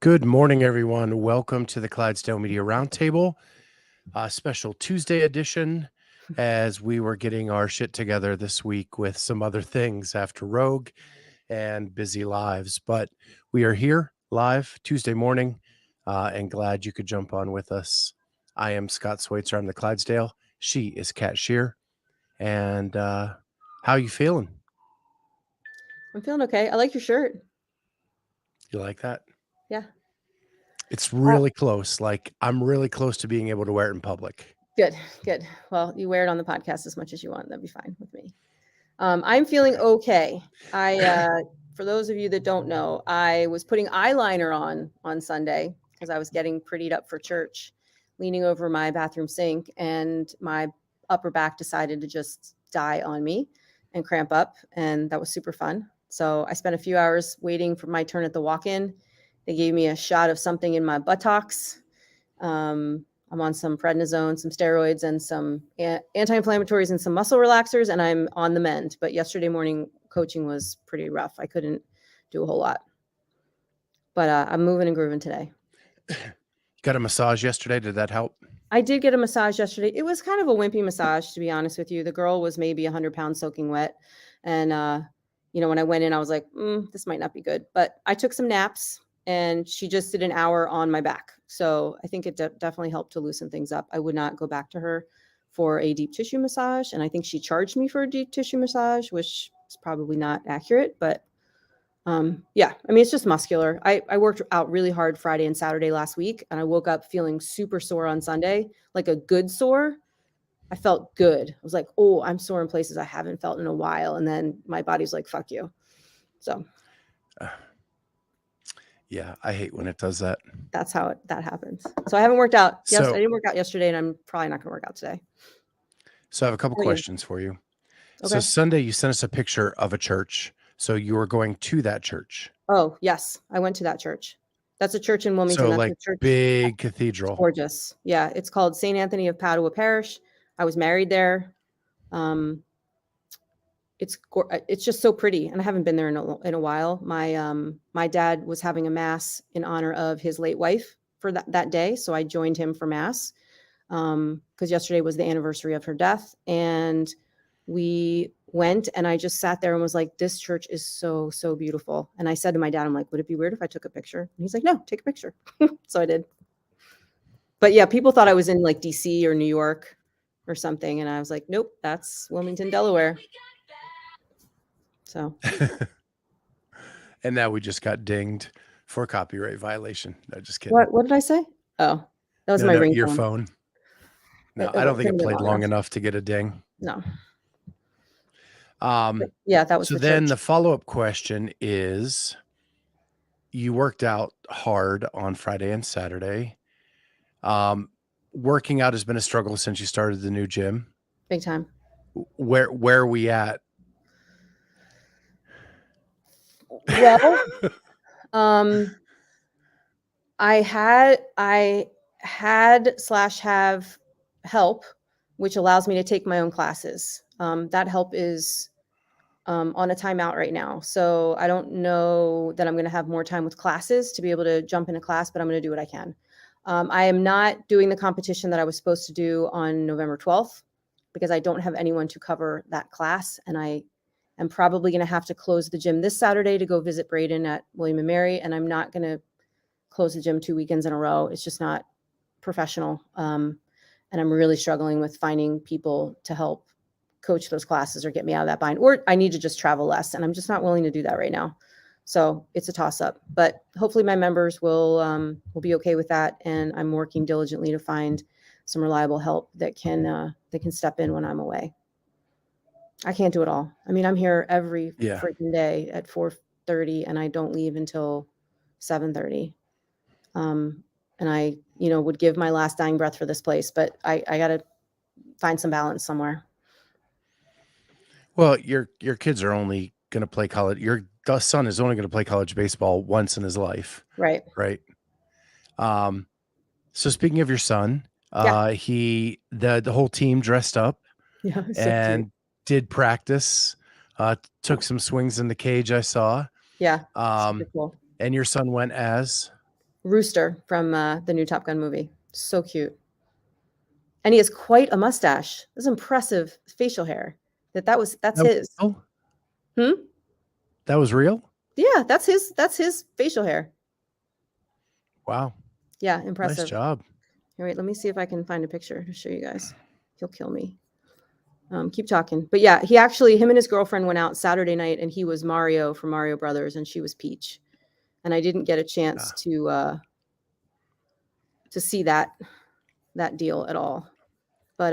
Good morning, everyone. Welcome to the Clydesdale Media Roundtable, special Tuesday edition, as we were getting our shit together this week with some other things after Rogue and busy lives. But we are here live Tuesday morning and glad you could jump on with us. I am Scott Sweitzer. I'm the Clydesdale. She is Kat Shear. And how you feeling? I'm feeling okay. I like your shirt. You like that? Yeah. It's really close. Like, I'm really close to being able to wear it in public. Good. Well, you wear it on the podcast as much as you want. That'd be fine with me. I'm feeling okay. For those of you that don't know, I was putting eyeliner on Sunday because I was getting prettied up for church, leaning over my bathroom sink, and my upper back decided to just die on me and cramp up, and that was super fun. So I spent a few hours waiting for my turn at the walk-in. They gave me a shot of something in my buttocks. I'm on some prednisone, some steroids, and some anti-inflammatories and some muscle relaxers, and I'm on the mend. But yesterday morning coaching was pretty rough. I couldn't do a whole lot. But I'm moving and grooving today. You got a massage yesterday. Did that help? I did get a massage yesterday. It was kind of a wimpy massage, to be honest with you. The girl was maybe 100 pounds soaking wet. And, when I went in, I was like, this might not be good. But I took some naps, and she just did an hour on my back. So I think it definitely helped to loosen things up. I would not go back to her for a deep tissue massage. And I think she charged me for a deep tissue massage, which is probably not accurate. But yeah, I mean, it's just muscular. I worked out really hard Friday and Saturday last week, and I woke up feeling super sore on Sunday, like a good sore. I felt good. I was like, oh, I'm sore in places I haven't felt in a while. And then my body's like, fuck you. So yeah, I hate when it does that. That's how that happens. So I haven't worked out. Yes, I didn't work out yesterday, and I'm probably not going to work out today. So I have a couple questions for you. Okay. So Sunday, you sent us a picture of a church. So you were going to that church. Oh, yes. I went to that church. That's a church in Wilmington. So That's like a church. big cathedral. It's gorgeous. Yeah. It's called St. Anthony of Padua Parish. I was married there. It's just so pretty, and I haven't been there in a while. My dad was having a mass in honor of his late wife for that day, so I joined him for mass because yesterday was the anniversary of her death, and we went, and I just sat there and was like, this church is so beautiful. And I said to my dad, I'm like, would it be weird if I took a picture? And he's like, no, take a picture. So I did. But yeah, people thought I was in like DC or New York or something, and I was like, nope, that's Wilmington, Delaware. So and now we just got dinged for a copyright violation. No, just kidding. What did I say? Oh, that was my ringtone. Your phone. No, I don't think it played long enough to get a ding. No. Yeah, that was so. Then the follow-up question is: you worked out hard on Friday and Saturday. Working out has been a struggle since you started the new gym. Big time. Where are we at? Well, I had/have help, which allows me to take my own classes. That help is on a timeout right now. So I don't know that I'm going to have more time with classes to be able to jump in a class, but I'm going to do what I can. I am not doing the competition that I was supposed to do on November 12th because I don't have anyone to cover that class. And I am probably going to have to close the gym this Saturday to go visit Braden at William & Mary. And I'm not going to close the gym 2 weekends in a row. It's just not professional. And I'm really struggling with finding people to help coach those classes or get me out of that bind, or I need to just travel less. And I'm just not willing to do that right now. So it's a toss up, but hopefully my members will be okay with that. And I'm working diligently to find some reliable help that can step in when I'm away. I can't do it all. I mean, I'm here every freaking day at 4:30 and I don't leave until 7:30. And I, would give my last dying breath for this place, but I got to find some balance somewhere. Well, your kids are only going to play college. Your son is only going to play college baseball once in his life. Right. Right. So speaking of your son, the whole team dressed up and did practice, took some swings in the cage. I saw. Yeah. Super cool. And your son went as? Rooster from the new Top Gun movie. So cute. And he has quite a mustache. That's impressive facial hair. That's That was his. real? Hmm? That was real? Yeah, that's his facial hair. Wow. Yeah, Nice impressive. job. Here, wait, let me see if I can find a picture to show you guys. He'll kill me. Keep talking. But yeah, him and his girlfriend went out Saturday night, and he was Mario from Mario Brothers, and she was Peach. And I didn't get a chance Yeah. to see that deal at all. But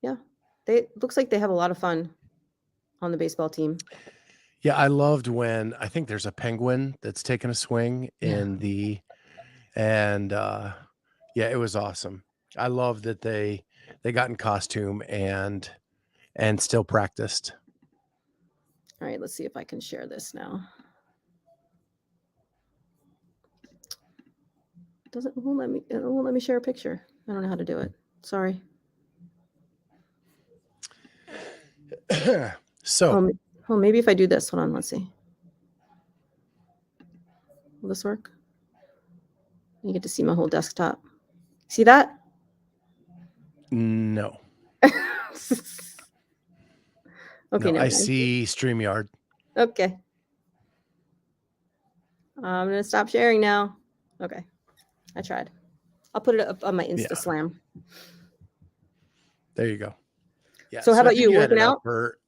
yeah, looks like they have a lot of fun on the baseball team. Yeah, I loved when I think there's a penguin that's taking a swing Yeah. in and yeah, it was awesome. I love that they got in costume and still practiced. All right, let's see if I can share this now. It won't let me share a picture. I don't know how to do it. Sorry. So, Maybe if I do this. Hold on, let's see. Will this work? You get to see my whole desktop. See that? no. Okay, No, never I mind. see StreamYard. Okay. I'm gonna stop sharing now. Okay. I tried. I'll put it up on my Insta Yeah. Slam. There you go. Yeah. So how I about think you? you had Working it up out? for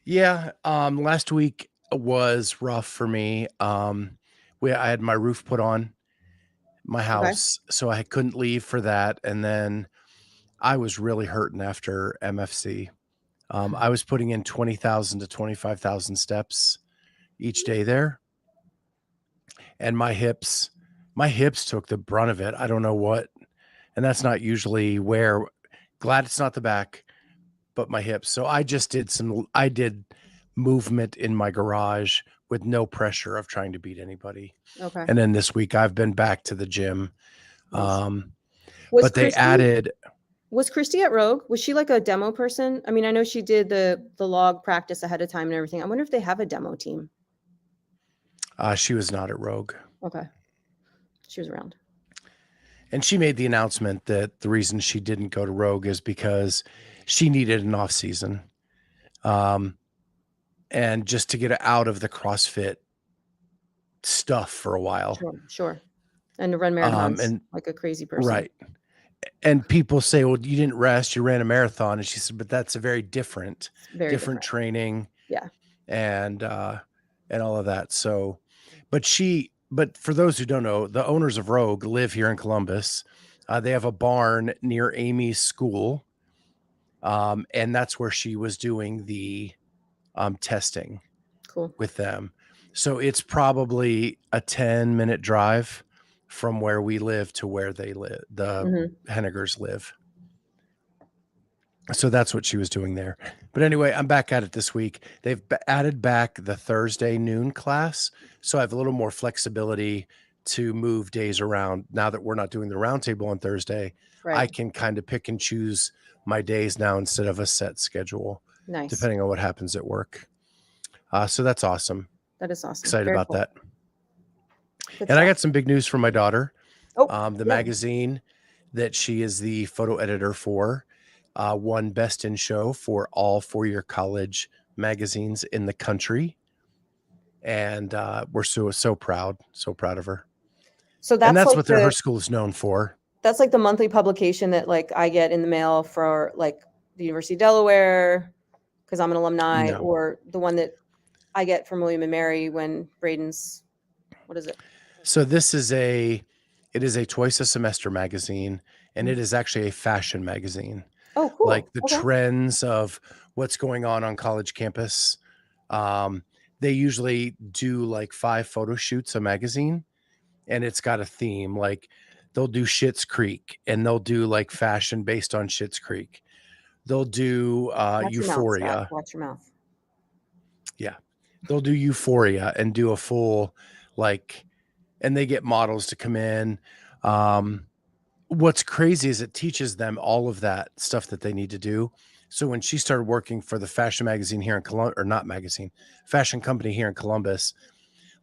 yeah. Last week was rough for me. I had my roof put on my Okay. house, so I couldn't leave for that. And then I was really hurting after MFC. I was putting in 20,000 to 25,000 steps each day there, and my hips took the brunt of it. I don't know what, and that's not usually where. Glad it's not the back, but my hips. So I did movement in my garage with no pressure of trying to beat anybody. Okay. And then this week I've been back to the gym. Nice. Um, Was but they Christy added, was Christy at Rogue? Was she like a demo person? I mean, I know she did the log practice ahead of time and everything. I wonder if they have a demo team. she was not at Rogue. Okay. She was around. And she made the announcement that the reason she didn't go to Rogue is because she needed an off season. And just to get out of the CrossFit stuff for a while. Sure. And to run marathons And like a crazy person. right. And people say, well, you didn't rest, you ran a marathon. And she said, but that's a very different Very different. training. Yeah. And all of that. So, but for those who don't know, the owners of Rogue live here in Columbus. They have a barn near Amy's school. And that's where she was doing the testing Cool. with them. So it's probably a 10-minute drive from where we live to where they live, the Hennigers live. So that's what she was doing there. But anyway, I'm back at it this week. They've added back the Thursday noon class. So I have a little more flexibility to move days around. Now that we're not doing the roundtable on Thursday, Right. I can kind of pick and choose my days now instead of a set schedule, Nice. depending on what happens at work. So that's awesome. That is awesome. Excited Very about cool. that. Good And stuff. I got some big news from my daughter. Oh, The yeah. magazine that she is the photo editor for won Best in Show for all four-year college magazines in the country. And we're so proud of her. So And that's like what her school is known for. That's like the monthly publication that like I get in the mail for like the University of Delaware because I'm an alumni, No. or the one that I get from William and Mary when Braden's, what is it? So it is a twice a semester magazine, and it is actually a fashion magazine. Oh, cool. Like the Okay. trends of what's going on college campus. They usually do like 5 photo shoots a magazine, and it's got a theme. Like they'll do Schitt's Creek, and they'll do like fashion based on Schitt's Creek. They'll do Watch your mouth, Scott. Euphoria. Watch your mouth. Yeah. They'll do Euphoria and do a full and they get models to come in. What's crazy is it teaches them all of that stuff that they need to do. So when she started working for the fashion magazine here in Columbus, or not magazine, fashion company here in Columbus,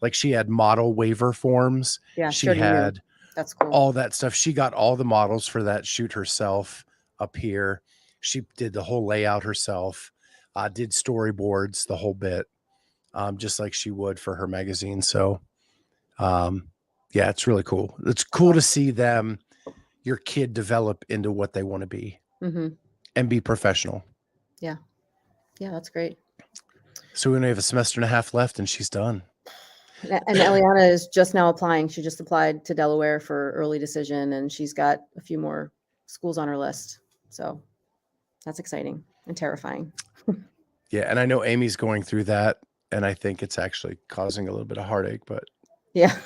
Like she had model waiver forms. Yeah, She she already knew. had That's cool. all that stuff. She got all the models for that shoot herself up here. She did the whole layout herself, did storyboards, the whole bit, just like she would for her magazine. So, yeah, it's really cool. It's cool to see them, your kid develop into what they want to be and be professional. Yeah. Yeah, that's great. So we only have a semester and a half left and she's done. And Eliana is just now applying. She just applied to Delaware for early decision, and she's got a few more schools on her list. So that's exciting and terrifying. Yeah. And I know Amy's going through that, and I think it's actually causing a little bit of heartache, but yeah.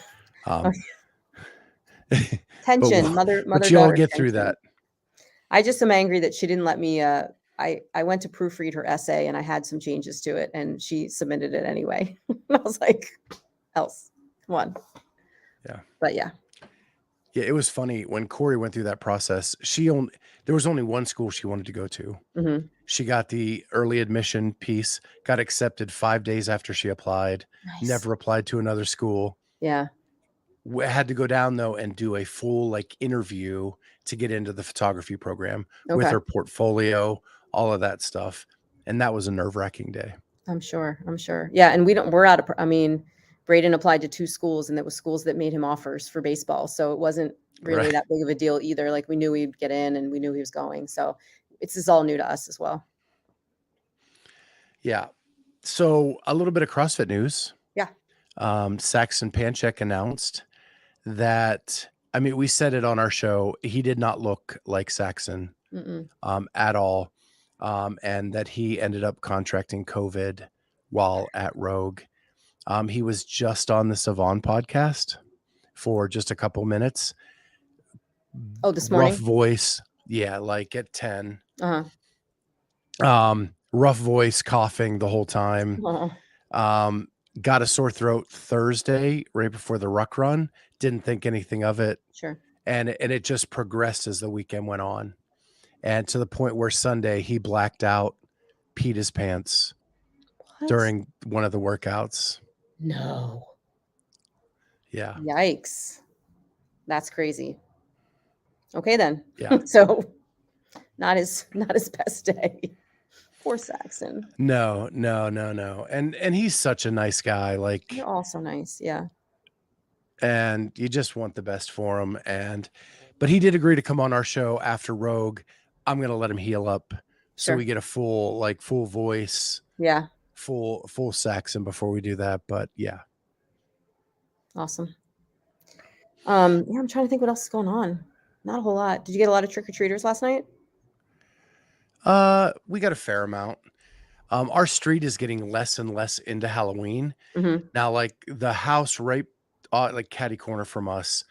Tension, but mother you'll daughter get tension. through that. I just am angry that she didn't let me I went to proofread her essay, and I had some changes to it, and she submitted it anyway. I was like, else, come on. Yeah. But yeah. Yeah, it was funny when Corey went through that process. There was only one school she wanted to go to. She got the early admission piece, got accepted 5 days after she applied. Nice. Never applied to another school. Yeah. We had to go down though and do a full interview to get into the photography program with her portfolio, all of that stuff, and that was a nerve-wracking day. I'm sure. Yeah, and we're out of. I mean, Braden applied to 2 schools, and it was schools that made him offers for baseball. So it wasn't really that big of a deal either. Like, we knew he'd get in, and we knew he was going. So this is all new to us as well. Yeah. So a little bit of CrossFit news. Yeah. Saxon Panchek announced that, I mean, we said it on our show, he did not look like Saxon at all. And that he ended up contracting COVID while at Rogue. He was just on the Savon podcast for just a couple minutes. Oh, this morning? Rough voice. Yeah, like at 10. Rough voice, coughing the whole time. Got a sore throat Thursday right before the ruck run. Didn't think anything of it. Sure. And it just progressed as the weekend went on. And to the point where Sunday he blacked out, peed his pants during one of the workouts. No. Yeah. Yikes. That's crazy. Okay, then. Yeah. So not his best day. Poor Saxon. No. And he's such a nice guy. Like, you're all so nice. Yeah. And you just want the best for him. But he did agree to come on our show after Rogue. I'm going to let him heal up. So we get a full voice. Yeah. Full Saxon before we do that. But yeah. Awesome. Yeah, I'm trying to think what else is going on. Not a whole lot. Did you get a lot of trick-or-treaters last night? We got a fair amount. Our street is getting less and less into Halloween. Now, like the house right like catty corner from us,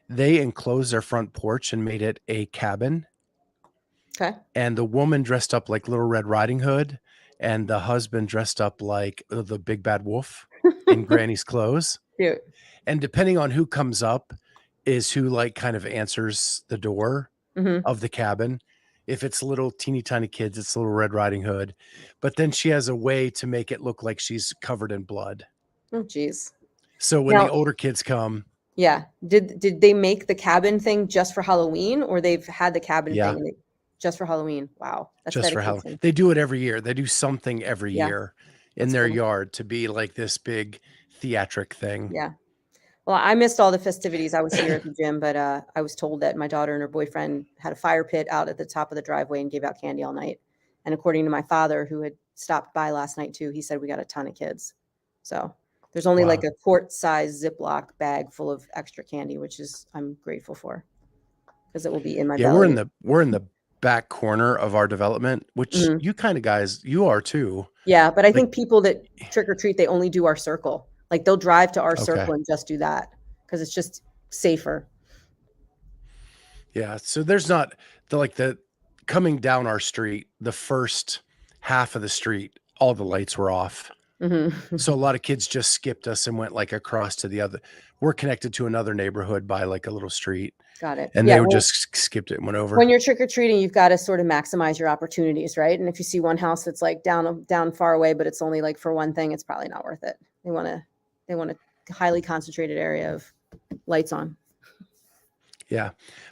they enclosed their front porch and made it a cabin. Okay. And the woman dressed up like Little Red Riding Hood, and the husband dressed up like the Big Bad Wolf in Granny's clothes. Cute. And depending on who comes up is who kind of answers the door of the cabin. If it's little teeny tiny kids, it's Little Red Riding Hood. But then she has a way to make it look like she's covered in blood. Oh, geez. So when the older kids come. Yeah. Did they make the cabin thing just for Halloween, or they've had the cabin thing just for Halloween? Wow. That's just for Halloween. They do it every year. They do something every year in their yard to be like this big theatric thing. Yeah. Well, I missed all the festivities. I was here at the gym, but I was told that my daughter and her boyfriend had a fire pit out at the top of the driveway and gave out candy all night. And according to my father, who had stopped by last night too, he said we got a ton of kids. So there's only like a quart-sized Ziploc bag full of extra candy, which I'm grateful for, because it will be in my belly. We're in the back corner of our development, which you kind of guys, you are too. Yeah, but I think people that trick or treat, they only do our circle. Like they'll drive to our circle and just do that because it's just safer. Yeah. So there's not the coming down our street, the first half of the street, all the lights were off. So a lot of kids just skipped us and went across to the other. We're connected to another neighborhood by a little street. Got it. And they just skipped it and went over. When you're trick-or-treating, you've got to sort of maximize your opportunities, right? And if you see one house that's down far away, but it's only for one thing, it's probably not worth it. They want to highly concentrated area of lights on. Yeah.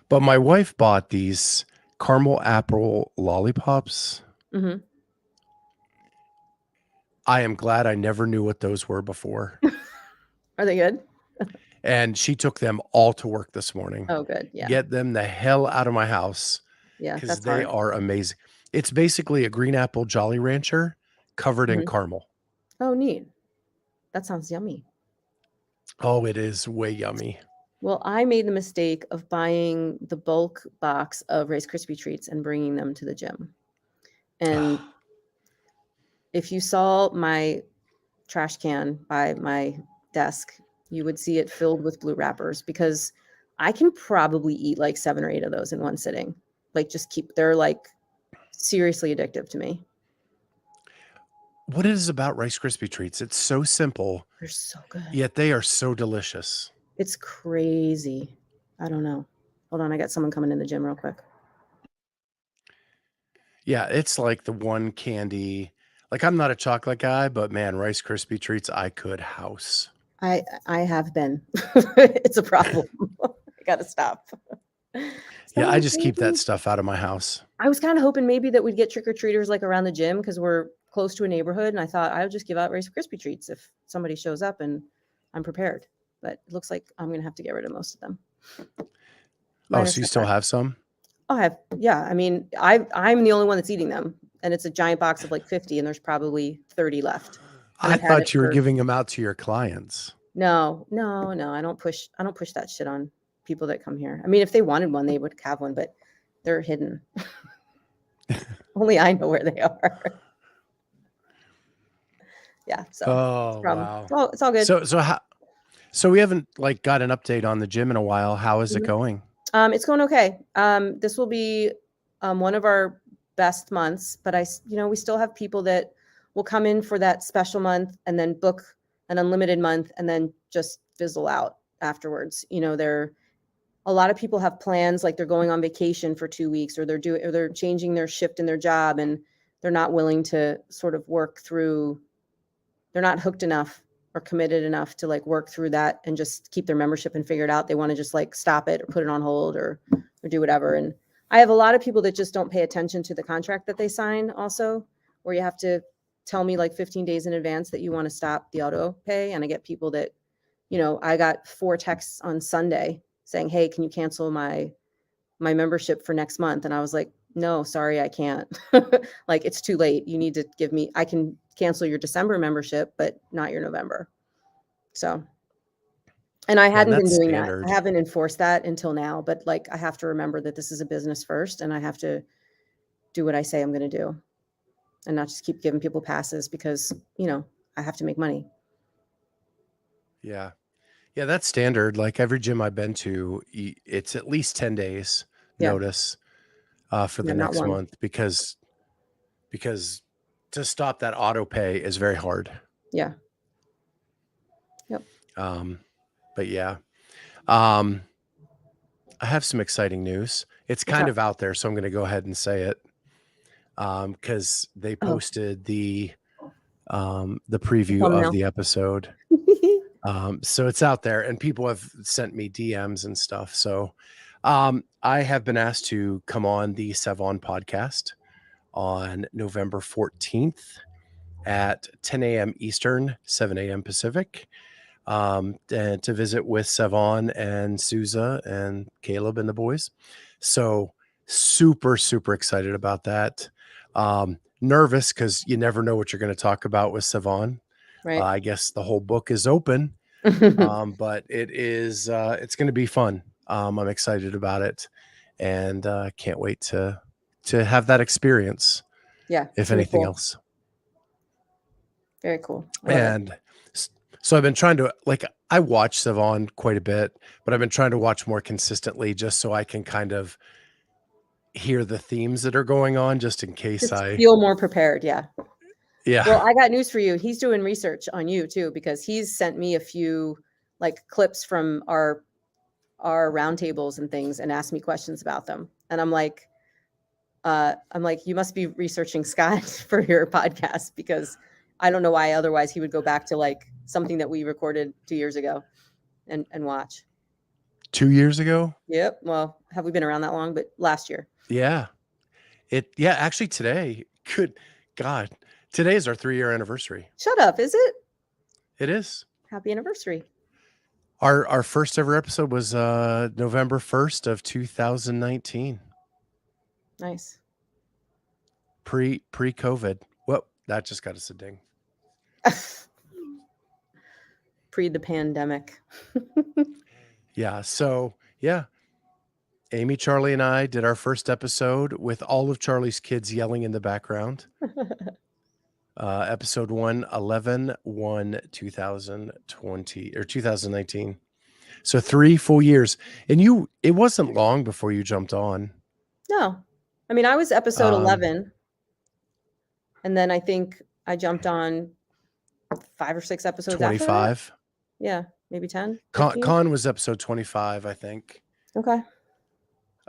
But my wife bought these caramel apple lollipops. Mm-hmm. I am glad I never knew what those were before. Are they good? And she took them all to work this morning. Oh, good. Yeah. Get them the hell out of my house Yeah. because That's they hard. are amazing. It's basically a green apple Jolly Rancher covered in Mhm. caramel. Oh, neat. That sounds yummy. Oh, it is way yummy. Well, I made the mistake of buying the bulk box of Rice Krispie treats and bringing them to the gym. And if you saw my trash can by my desk, you would see it filled with blue wrappers because I can probably eat like 7 or 8 of those in one sitting. Like they're like seriously addictive to me. What it is about Rice Krispie treats? It's so simple, They're so good. yet they are so delicious. It's crazy. I don't know. Hold on, I got someone coming in the gym real quick. Yeah, it's like the one candy. Like I'm not a chocolate guy, but man, Rice Krispie treats I could house. I have been. It's a problem. I gotta stop. Yeah, I just Someone keep that please. stuff out of my house. I was kind of hoping maybe that we'd get trick-or-treaters like around the gym because we're close to a neighborhood, and I thought I would just give out Rice Krispie treats if somebody shows up and I'm prepared. But it looks like I'm gonna have to get rid of most of them. Oh, Mine are so you set still back. have some? Oh, yeah. I mean, I'm the only one that's eating them, and it's a giant box of like 50, and there's probably 30 left. And I I've had it thought you were for giving them out to your clients. no. I don't push that shit on people that come here. I mean, if they wanted one, they would have one, but they're hidden. Only I know where they are. Yeah, so it's a Oh, problem. wow. It's all good. So we haven't like got an update on the gym in a while. How is it Mhm. going? It's going okay. This will be one of our best months, but we still have people that will come in for that special month and then book an unlimited month and then just fizzle out afterwards. A lot of people have plans like they're going on vacation for 2 weeks or they're changing their shift in their job and they're not willing to sort of work through. They're not hooked enough or committed enough to like work through that and just keep their membership and figure it out. They want to just like stop it or put it on hold or do whatever. And I have a lot of people that just don't pay attention to the contract that they sign also, where you have to tell me like 15 days in advance that you want to stop the auto pay. And I get people that, I got 4 texts on Sunday saying, "Hey, can you cancel my membership for next month?" And I was like, "No, sorry, I can't." Like it's too late. You need to I can cancel your December membership, but not your November. So, and I Yeah, and hadn't been that's doing that. I standard. haven't enforced that until now, but like I have to remember that this is a business first and I have to do what I say I'm going to do and not just keep giving people passes because, I have to make money. Yeah. Yeah, that's standard. Like every gym I've been to, it's at least 10 days Yeah. notice for the Yeah. Not next one. month because to stop that auto pay is very hard. Yeah. Yep. But yeah. Um, I have some exciting news. It's What's kind up? of out there, so I'm going to go ahead and say it because they Oh, posted the the preview of thumbnail. the episode. So it's out there, and people have sent me DMs and stuff. So I have been asked to come on the Savon podcast on November 14th at 10 a.m. Eastern, 7 a.m. Pacific. And to visit with Savon and Souza and Caleb and the boys. So super, super excited about that. Nervous because you never know what you're going to talk about with Savon. Right. I guess the whole book is open, but it's going to be fun. I'm excited about it and can't wait to have that experience, Yeah. It's if going to be anything cool. else. Very cool. I love it. And so I've been trying to I watch Savon quite a bit, but I've been trying to watch more consistently just so I can kind of hear the themes that are going on just in case Just feel more prepared. Yeah. Well, yeah. I got news for you. He's doing research on you too, because he's sent me a few like clips from our roundtables and things and asked me questions about them. And I'm like, you must be researching Scott for your podcast because I don't know why otherwise he would go back to like something that we recorded 2 years ago and watch. 2 years ago? Yep. Well, have we been around that long? But last year. Yeah. Yeah, actually today, good God, today is our 3-year anniversary. Shut up, is it? It is. Happy anniversary. Our first ever episode was November 1st of 2019. Nice. Pre-COVID. Well, that just got us a ding. Pre the pandemic. Yeah, so yeah. Amy, Charlie, and I did our first episode with all of Charlie's kids yelling in the background. Episode 1/11/2020 or 2019. So 3 full years. And it wasn't long before you jumped on. No. I mean, I was episode 11. And then I think I jumped on 5 or 6 episodes after that. 25. Yeah, maybe 10. Con was episode 25, I think. Okay.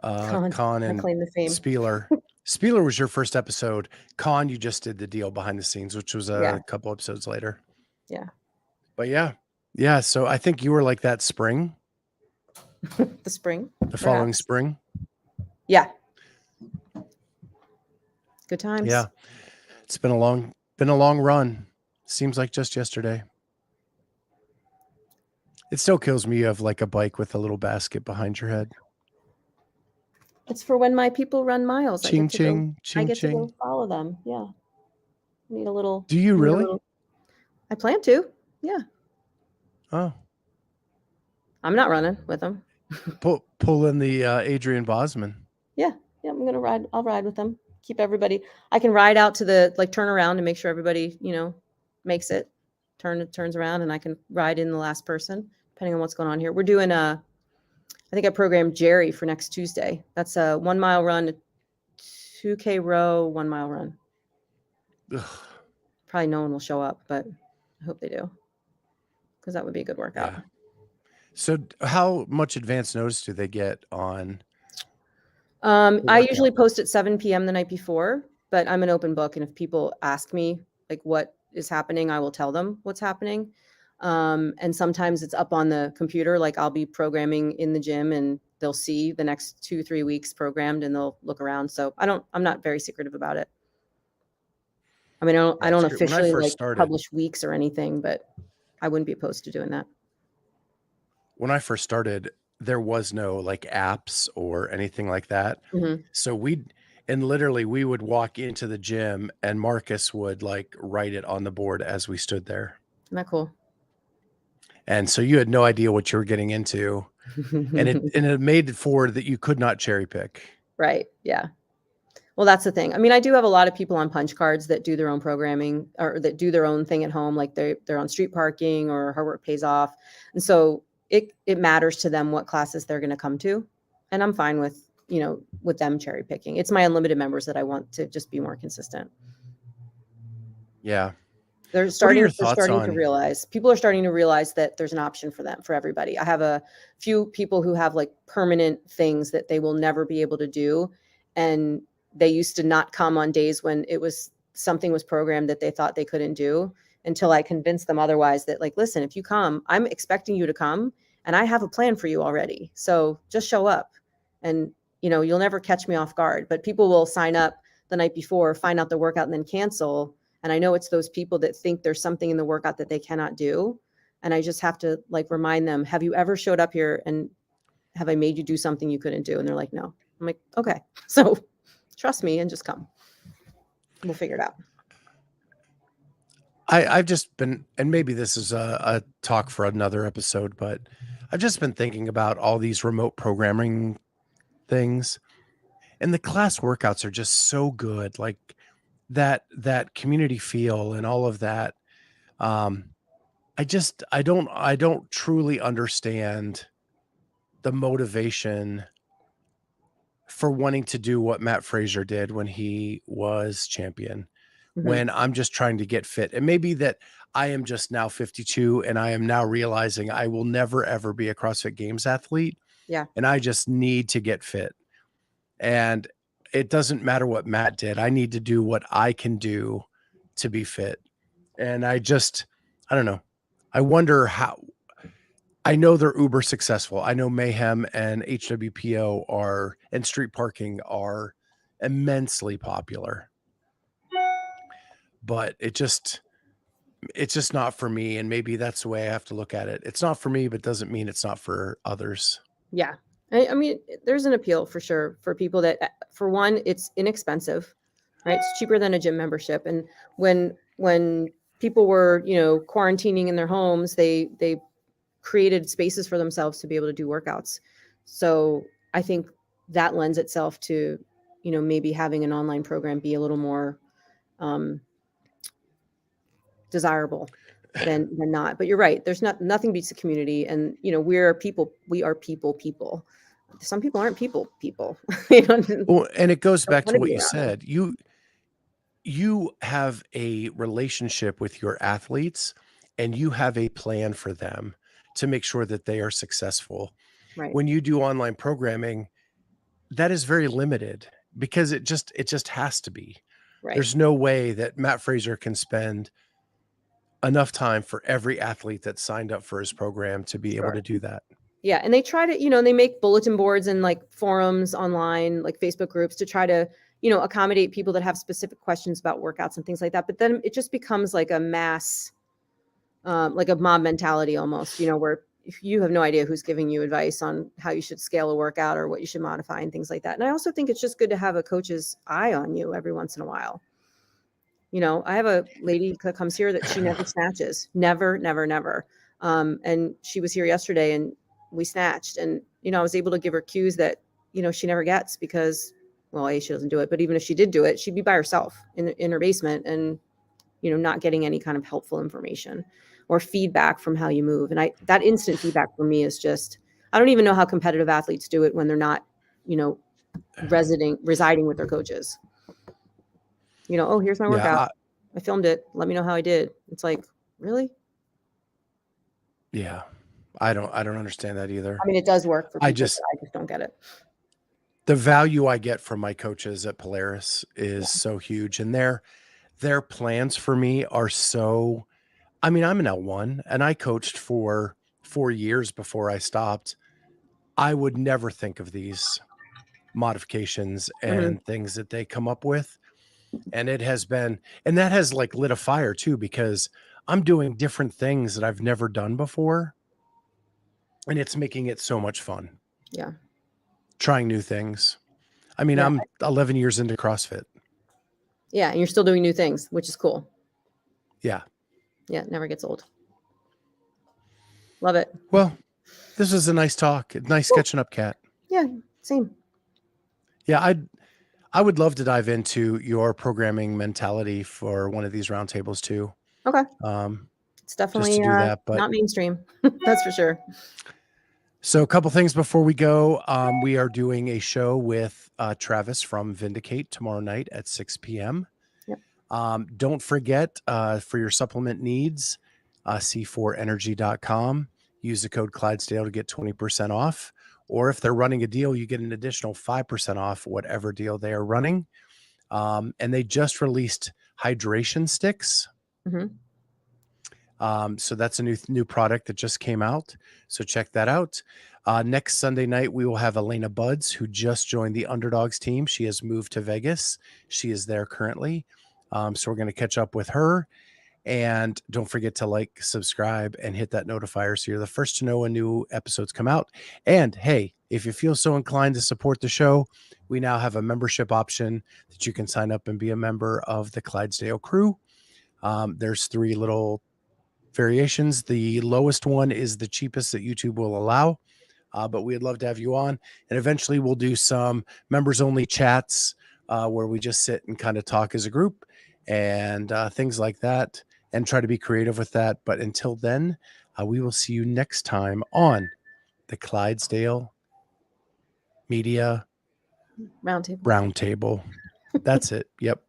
Con I and claim the fame. Spieler. Spieler was your first episode. Con, you just did the deal behind the scenes, which was a couple episodes later. Yeah. But yeah. Yeah. So I think you were like that spring. The spring. The following spring. Yeah. Good times. Yeah. It's been a long run. Seems like just yesterday. It still kills me. You have like a bike with a little basket behind your head. It's for when my people run miles. Ching, I get to go follow them. Yeah. Need a little. Do you really? I plan to. Yeah. Oh. I'm not running with them. Pull in the Adrian Bosman. Yeah. Yeah. I'm going to ride. I'll ride with them. Keep everybody. I can ride out to the turn around and make sure everybody, makes it. Turns around and I can ride in the last person, depending on what's going on here. We're doing I think I programmed Jerry for next Tuesday. That's a 1 mile run, 2K row, 1 mile run. Ugh. Probably no one will show up, but I hope they do. Because that would be a good workout. Yeah. So how much advance notice do they get on? I usually post at 7 p.m. the night before, but I'm an open book. And if people ask me like what is happening, I will tell them what's happening. And sometimes it's up on the computer. Like I'll be programming in the gym and they'll see the next 2-3 weeks programmed and they'll look around. So I'm not very secretive about it. I mean, I don't officially publish weeks or anything, but I wouldn't be opposed to doing that. When I first started, there was no like apps or anything like that. Mm-hmm. So we would walk into the gym and Marcus would like write it on the board as we stood there. Isn't that cool? And so you had no idea what you were getting into. and it made it forward that you could not cherry pick. Right. Yeah. Well, that's the thing. I mean, I do have a lot of people on punch cards that do their own programming or that do their own thing at home. Like they're on street parking or hard work pays off. And so it matters to them what classes they're going to come to. And I'm fine with, with them cherry picking. It's my unlimited members that I want to just be more consistent. Yeah. They're starting to realize, people are starting to realize that there's an option for everybody. I have a few people who have like permanent things that they will never be able to do. And they used to not come on days when something was programmed that they thought they couldn't do until I convinced them otherwise that like, listen, if you come, I'm expecting you to come and I have a plan for you already. So just show up and, you'll never catch me off guard, but people will sign up the night before, find out the workout and then cancel. And I know it's those people that think there's something in the workout that they cannot do. And I just have to like remind them, have you ever showed up here and have I made you do something you couldn't do? And they're like, no. I'm like, okay. So trust me and just come. We'll figure it out. I've just been, and maybe this is a talk for another episode, but I've just been thinking about all these remote programming things. And the class workouts are just so good. Like that community feel and all of that. I don't truly understand the motivation for wanting to do what Matt Frazier did when he was champion, when I'm just trying to get fit. And maybe that I am just now 52 and I am now realizing I will never, ever be a CrossFit Games athlete. Yeah. And I just need to get fit. And it doesn't matter what Matt did. I need to do what I can do to be fit. And I don't know. I wonder how. I know they're uber successful. I know Mayhem and HWPO and street parking are immensely popular, but it's just not for me. And maybe that's the way I have to look at it. It's not for me, but doesn't mean it's not for others. Yeah. I mean, there's an appeal for sure for people that, for one, it's inexpensive, right? It's cheaper than a gym membership. And when people were, quarantining in their homes, they created spaces for themselves to be able to do workouts. So I think that lends itself to, maybe having an online program be a little more desirable than not. But you're right. There's nothing beats the community, and we are people. Some people aren't people. Well, and it goes back to what you around them. said. You have a relationship with your athletes, and you have a plan for them to make sure that they are successful. Right. When you do online programming, that is very limited because it just has to be. Right. There's no way that Matt Fraser can spend enough time for every athlete that signed up for his program to be able to do that. Yeah. And they try to, they make bulletin boards and like forums online, like Facebook groups, to try to, accommodate people that have specific questions about workouts and things like that. But then it just becomes like a mass, like a mob mentality almost, where you have no idea who's giving you advice on how you should scale a workout or what you should modify and things like that. And I also think it's just good to have a coach's eye on you every once in a while. I have a lady that comes here that she never snatches, never. And she was here yesterday and we snatched, and, I was able to give her cues that, she never gets because, well, A, she doesn't do it, but even if she did do it, she'd be by herself in her basement and, not getting any kind of helpful information or feedback from how you move. And that instant feedback for me is just, I don't even know how competitive athletes do it when they're not, residing with their coaches. Oh, here's my workout. I filmed it. Let me know how I did. It's like, really? Yeah. I don't understand that either. I mean, it does work for people. I just don't get it. The value I get from my coaches at Polaris is so huge, and their plans for me are so. I mean, I'm an L1 and I coached for 4 years before I stopped. I would never think of these modifications and things that they come up with. And it has been, and that has like lit a fire too, because I'm doing different things that I've never done before. And it's making it so much fun. Yeah. Trying new things. I mean, I'm 11 years into CrossFit. Yeah. And you're still doing new things, which is cool. Yeah. Yeah. It never gets old. Love it. Well, this was a nice talk. Nice catching up, Kat. Yeah. Same. Yeah. I would love to dive into your programming mentality for one of these roundtables too. Okay. It's definitely just to do that, but not mainstream. That's for sure. So a couple things before we go. We are doing a show with Travis from Vindicate tomorrow night at 6 p.m. Yep. Don't forget, for your supplement needs, c4energy.com. Use the code Clydesdale to get 20% off. Or if they're running a deal, you get an additional 5% off whatever deal they are running. And they just released hydration sticks. So that's a new product that just came out. So check that out. Next Sunday night, we will have Elena Buds, who just joined the Underdogs team. She has moved to Vegas. She is there currently. So we're going to catch up with her. And don't forget to like, subscribe, and hit that notifier so you're the first to know when new episodes come out. And hey, if you feel so inclined to support the show, we now have a membership option that you can sign up and be a member of the Clydesdale crew. There's 3 little variations. The lowest one is the cheapest that YouTube will allow, but we'd love to have you on. And eventually we'll do some members only chats where we just sit and kind of talk as a group and things like that, and try to be creative with that. But until then, we will see you next time on the Clydesdale Media Roundtable. Roundtable. That's it. Yep.